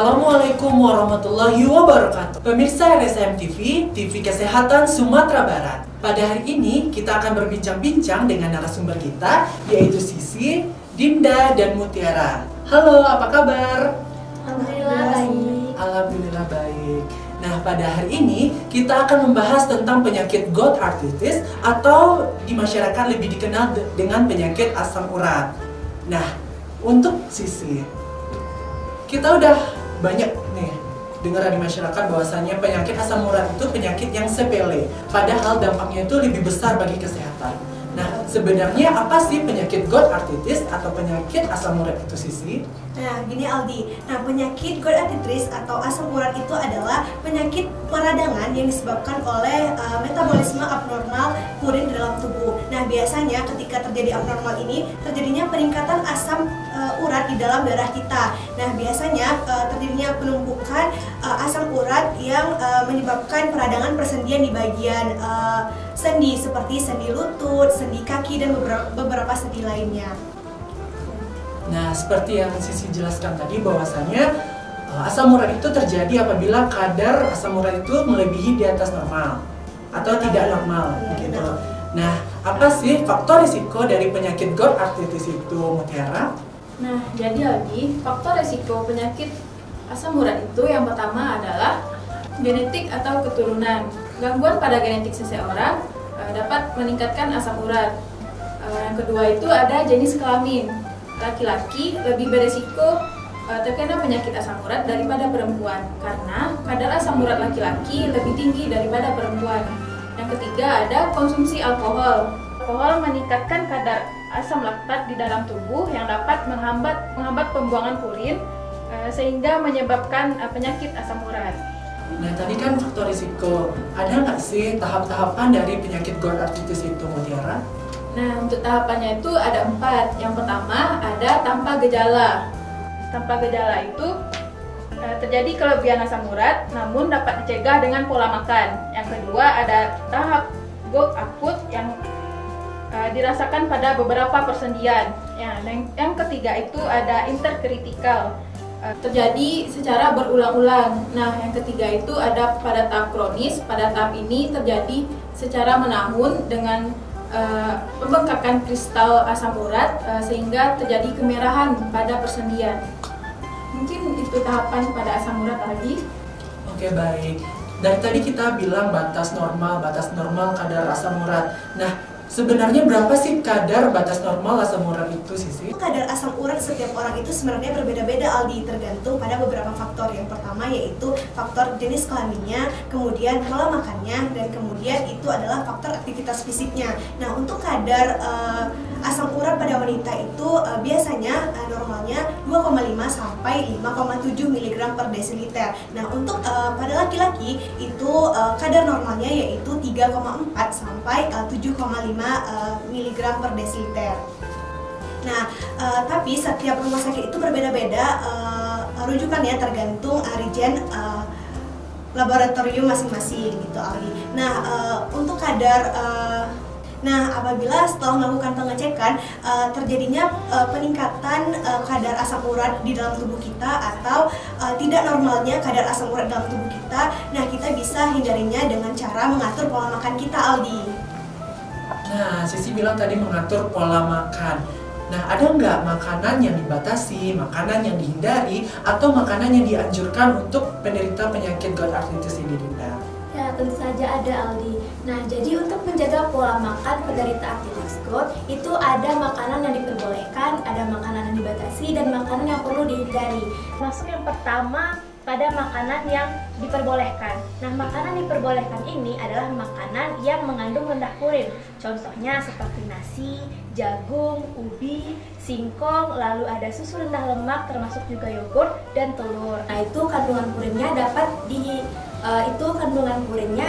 Assalamualaikum warahmatullahi wabarakatuh. Pemirsa RSM TV, TV Kesehatan Sumatera Barat. Pada hari ini kita akan berbincang-bincang dengan narasumber kita, yaitu Sisi, Dinda, dan Mutiara. Halo, apa kabar? Alhamdulillah baik. Alhamdulillah baik. Nah, pada hari ini kita akan membahas tentang penyakit gout arthritis atau di masyarakat lebih dikenal dengan penyakit asam urat. Nah, untuk Sisi, kita udah banyak nih dengar di masyarakat bahwasanya penyakit asam urat itu penyakit yang sepele, padahal dampaknya itu lebih besar bagi kesehatan. Nah, sebenarnya apa sih penyakit gout arthritis atau penyakit asam urat itu, Sisi? Nah, gini Aldi. Nah, penyakit gout arthritis atau asam urat itu adalah penyakit peradangan yang disebabkan oleh metabolisme abnormal purin di dalam tubuh. Nah, biasanya ketika terjadi abnormal ini, terjadinya peningkatan asam urat di dalam darah kita. Nah, biasanya terjadinya penumpukan asam urat yang menyebabkan peradangan persendian di bagian sendi seperti sendi lutut, sendi kaki, dan beberapa sendi lainnya. Nah, seperti yang Sisi jelaskan tadi bahwasanya asam urat itu terjadi apabila kadar asam urat itu melebihi di atas normal atau tidak normal, begitu. Nah, apa sih faktor risiko dari penyakit gout arthritis itu, Mutiara? Nah, jadi Aldi, faktor risiko penyakit asam urat itu yang pertama adalah genetik atau keturunan. Gangguan pada genetik seseorang dapat meningkatkan asam urat. Yang kedua itu ada jenis kelamin. Laki-laki lebih beresiko terkena penyakit asam urat daripada perempuan karena kadar asam urat laki-laki lebih tinggi daripada perempuan. Yang ketiga ada konsumsi alkohol. Alkohol meningkatkan kadar asam laktat di dalam tubuh yang dapat menghambat pembuangan purin sehingga menyebabkan penyakit asam urat. Nah, tadi kan faktor risiko. Ada nggak sih tahap-tahapan dari penyakit gout arthritis itu, Mutiara? Nah, untuk tahapannya itu ada 4. Yang pertama ada tanpa gejala. Tanpa gejala itu terjadi kelebihan asam urat namun dapat dicegah dengan pola makan. Yang kedua ada tahap gout akut yang dirasakan pada beberapa persendian. Yang ketiga itu ada interkritikal, terjadi secara berulang-ulang. Nah, yang ketiga itu ada pada tahap kronis. Pada tahap ini terjadi secara menahun dengan pembengkakan kristal asam urat sehingga terjadi kemerahan pada persendian. Mungkin itu tahapan pada asam urat tadi. Oke, baik. Dari tadi kita bilang batas normal kadar asam urat. Nah, sebenarnya berapa sih kadar batas normal asam urat itu, Sisi? Kadar asam urat setiap orang itu sebenarnya berbeda-beda, Aldi, tergantung pada beberapa faktor. Yang pertama yaitu faktor jenis kelaminnya, kemudian pola makannya, dan kemudian itu adalah faktor aktivitas fisiknya. Nah, untuk kadar asam urat pada wanita itu biasanya normalnya 2,5 sampai 5,7 mg per desiliter. Nah, untuk pada laki-laki itu kadar normalnya yaitu 3,4 sampai 7,5 mg per desiliter. Nah, tapi setiap rumah sakit itu berbeda-beda rujukannya tergantung region laboratorium masing-masing gitu, Aldi. Nah, untuk kadar apabila setelah melakukan pengecekan terjadinya peningkatan kadar asam urat di dalam tubuh kita atau tidak normalnya kadar asam urat dalam tubuh kita, nah kita bisa hindarinya dengan cara mengatur pola makan kita, Aldi. Nah, Sisi bilang tadi mengatur pola makan. Nah, ada nggak makanan yang dibatasi, makanan yang dihindari, atau makanan yang dianjurkan untuk penderita penyakit gout arthritis ini, Dinda? Ya, tentu saja ada, Aldi. Nah, jadi untuk menjaga pola makan penderita arthritis gout, itu ada makanan yang diperbolehkan, ada makanan yang dibatasi, dan makanan yang perlu dihindari. Masuk yang pertama pada makanan yang diperbolehkan. Nah, makanan diperbolehkan ini adalah makanan yang mengandung rendah purin. Contohnya seperti nasi, jagung, ubi, singkong, lalu ada susu rendah lemak termasuk juga yogurt dan telur. Nah, itu kandungan purinnya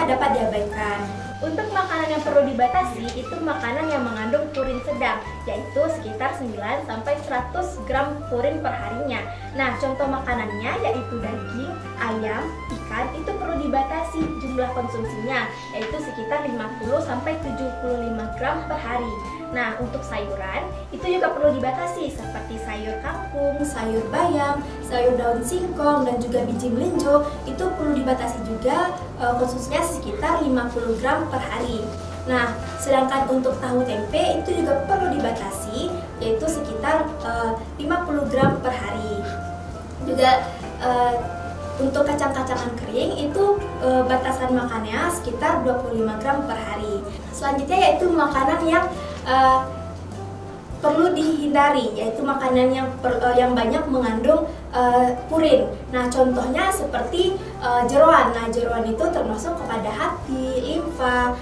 dapat diabaikan. Untuk makanan yang perlu dibatasi itu makanan yang mengandung purin sedang, yaitu sekitar 9 sampai 100 gram purin per harinya. Nah, contoh makanannya yaitu daging, ayam, ikan itu perlu dibatasi jumlah konsumsinya, yaitu sekitar 50 sampai 75 gram per hari. Nah, untuk sayuran itu juga perlu dibatasi seperti sayur kangkung, sayur bayam, sayur daun singkong, dan juga biji melinjo. Itu perlu dibatasi juga konsumsinya sekitar 50 gram per hari. Nah, sedangkan untuk tahu tempe itu juga perlu dibatasi, yaitu sekitar 50 gram per hari. Juga untuk kacang-kacangan kering itu batasan makannya sekitar 25 gram per hari. Selanjutnya yaitu makanan yang perlu dihindari, yaitu makanan yang banyak mengandung purin. Nah, contohnya seperti jeroan. Nah, jeroan itu termasuk kepada hati, limfa,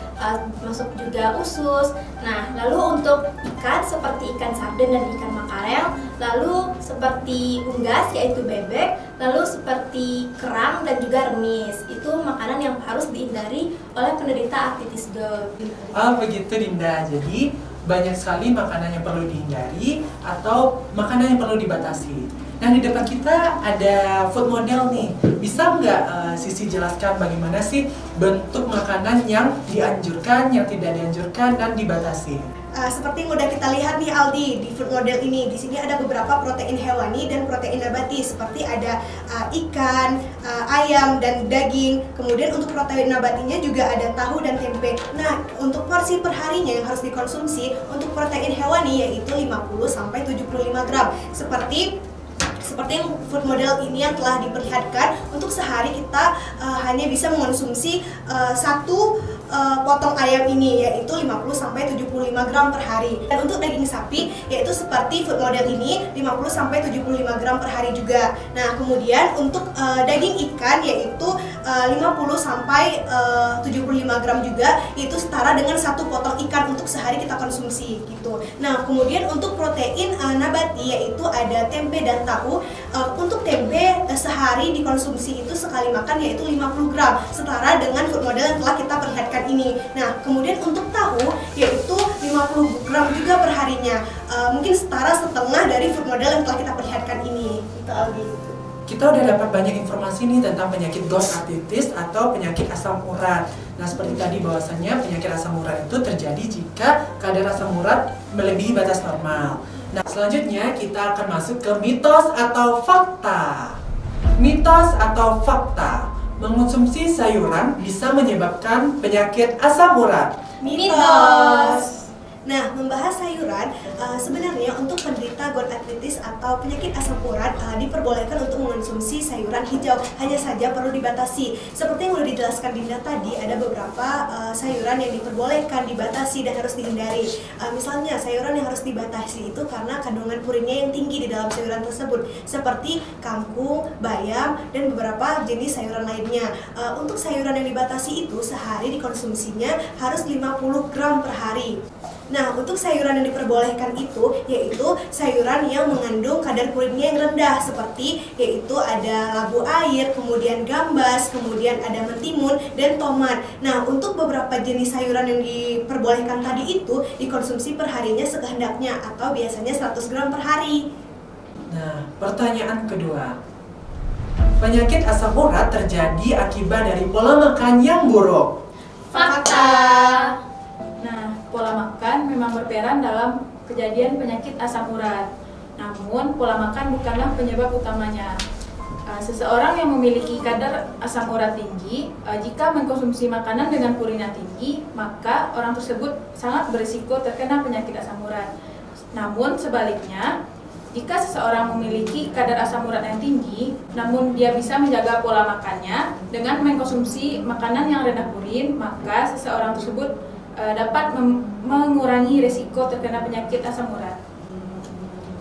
masuk juga usus. Nah, lalu untuk ikan seperti ikan sarden dan ikan makarel, lalu seperti unggas yaitu bebek, lalu seperti kerang dan juga remis. Itu makanan yang harus dihindari oleh penderita artritis gout. Oh begitu Dinda, jadi banyak sekali makanan yang perlu dihindari atau makanan yang perlu dibatasi. Nah, di depan kita ada food model nih. Bisa nggak Sisi jelaskan bagaimana sih bentuk makanan yang dianjurkan, yang tidak dianjurkan, dan dibatasi? Seperti yang udah kita lihat nih Aldi di food model ini, di sini ada beberapa protein hewani dan protein nabati seperti ada ikan, ayam dan daging. Kemudian untuk protein nabatinya juga ada tahu dan tempe. Nah, untuk porsi perharinya yang harus dikonsumsi untuk protein hewani yaitu 50-75 gram. Seperti yang food model ini yang telah diperlihatkan, untuk sehari kita hanya bisa mengonsumsi satu potong ayam ini yaitu 50-75 gram per hari. Dan untuk daging sapi yaitu seperti food model ini 50-75 gram per hari juga. Nah, kemudian untuk daging ikan yaitu 50-75 gram juga, yaitu setara dengan satu potong ikan untuk sehari kita konsumsi gitu. Nah, kemudian untuk protein nabati yaitu ada tempe dan tahu. Untuk tempe sehari dikonsumsi itu sekali makan yaitu 50 gram, setara dengan food model yang telah kita perlihatkan ini. Nah, kemudian untuk tahu yaitu 50 gram juga perharinya, mungkin setara setengah dari food model yang telah kita perlihatkan ini. Itu Aldi. Kita udah dapat banyak informasi nih tentang penyakit gout arthritis atau penyakit asam urat. Nah, seperti tadi bahwasannya penyakit asam urat itu terjadi jika kadar asam urat melebihi batas normal. Nah, selanjutnya kita akan masuk ke mitos atau fakta. Mitos atau fakta, mengonsumsi sayuran bisa menyebabkan penyakit asam urat. Mitos. Nah, membahas sayuran, sebenarnya untuk penderita gout arthritis atau penyakit asam urat diperbolehkan untuk mengonsumsi sayuran hijau, hanya saja perlu dibatasi. Seperti yang sudah dijelaskan Dinda tadi, ada beberapa sayuran yang diperbolehkan, dibatasi, dan harus dihindari. Misalnya sayuran yang harus dibatasi itu karena kandungan purinnya yang tinggi di dalam sayuran tersebut, seperti kangkung, bayam, dan beberapa jenis sayuran lainnya. Untuk sayuran yang dibatasi itu sehari dikonsumsinya harus 50 gram per hari. Nah, untuk sayuran yang diperbolehkan itu yaitu sayuran yang mengandung kadar purinnya yang rendah, seperti yaitu ada labu air, kemudian gambas, kemudian ada mentimun dan tomat. Nah, untuk beberapa jenis sayuran yang diperbolehkan tadi itu dikonsumsi perharinya sekehendaknya atau biasanya 100 gram per hari. Nah, pertanyaan kedua. Penyakit asam urat terjadi akibat dari pola makan yang buruk. Fakta. Nah, pola makan memang berperan dalam kejadian penyakit asam urat. Namun, pola makan bukanlah penyebab utamanya. Seseorang yang memiliki kadar asam urat tinggi, jika mengkonsumsi makanan dengan purin yang tinggi, maka orang tersebut sangat berisiko terkena penyakit asam urat. Namun, sebaliknya, jika seseorang memiliki kadar asam urat yang tinggi, namun dia bisa menjaga pola makannya dengan mengkonsumsi makanan yang rendah purin, maka seseorang tersebut dapat mengurangi risiko terkena penyakit asam urat.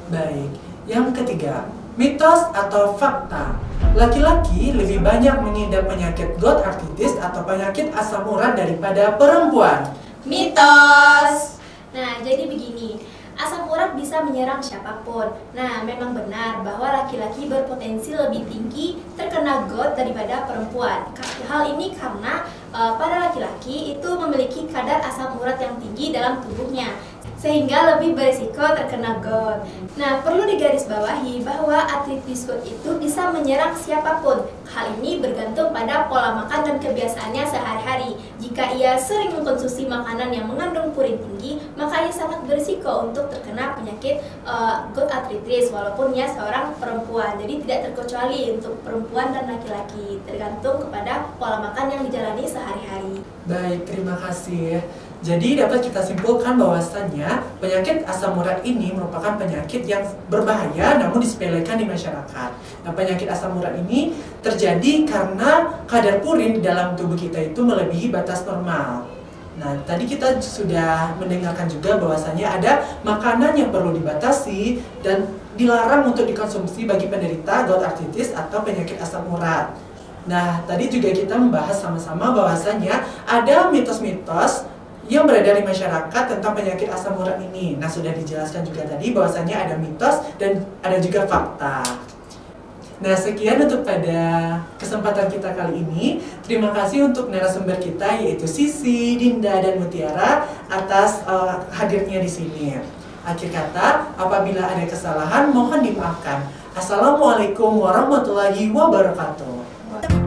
Baik, yang ketiga, mitos atau fakta. Laki-laki lebih banyak mengidap penyakit gout arthritis atau penyakit asam urat daripada perempuan. Mitos. Nah, jadi begini, asam urat bisa menyerang siapapun. Nah, memang benar bahwa laki-laki berpotensi lebih tinggi terkena gout daripada perempuan. Hal ini karena pada laki-laki itu memiliki kadar asam urat yang tinggi dalam tubuhnya. sehingga lebih berisiko terkena GOUT. Nah, perlu digarisbawahi bahwa artritis GOUT itu bisa menyerang siapapun. Hal ini bergantung pada pola makan dan kebiasaannya sehari-hari. Jika ia sering mengkonsumsi makanan yang mengandung purin tinggi, maka ia sangat berisiko untuk terkena penyakit GOUT artritis walaupun ia seorang perempuan. Jadi tidak terkecuali untuk perempuan dan laki-laki, tergantung kepada pola makan yang dijalani sehari-hari. Baik, terima kasih. Jadi dapat kita simpulkan bahwasannya penyakit asam urat ini merupakan penyakit yang berbahaya namun disepelekan di masyarakat. Nah, penyakit asam urat ini terjadi karena kadar purin di dalam tubuh kita itu melebihi batas normal. Nah, tadi kita sudah mendengarkan juga bahwasannya ada makanan yang perlu dibatasi dan dilarang untuk dikonsumsi bagi penderita gout arthritis atau penyakit asam urat. Nah, tadi juga kita membahas sama-sama bahwasannya ada mitos-mitos yang beredar di masyarakat tentang penyakit asam urat ini. Nah, sudah dijelaskan juga tadi bahwasannya ada mitos dan ada juga fakta. Nah, sekian untuk pada kesempatan kita kali ini. Terima kasih untuk narasumber kita yaitu Sisi, Dinda, dan Mutiara atas hadirnya di sini. Akhir kata, apabila ada kesalahan mohon dimaafkan. Assalamualaikum warahmatullahi wabarakatuh.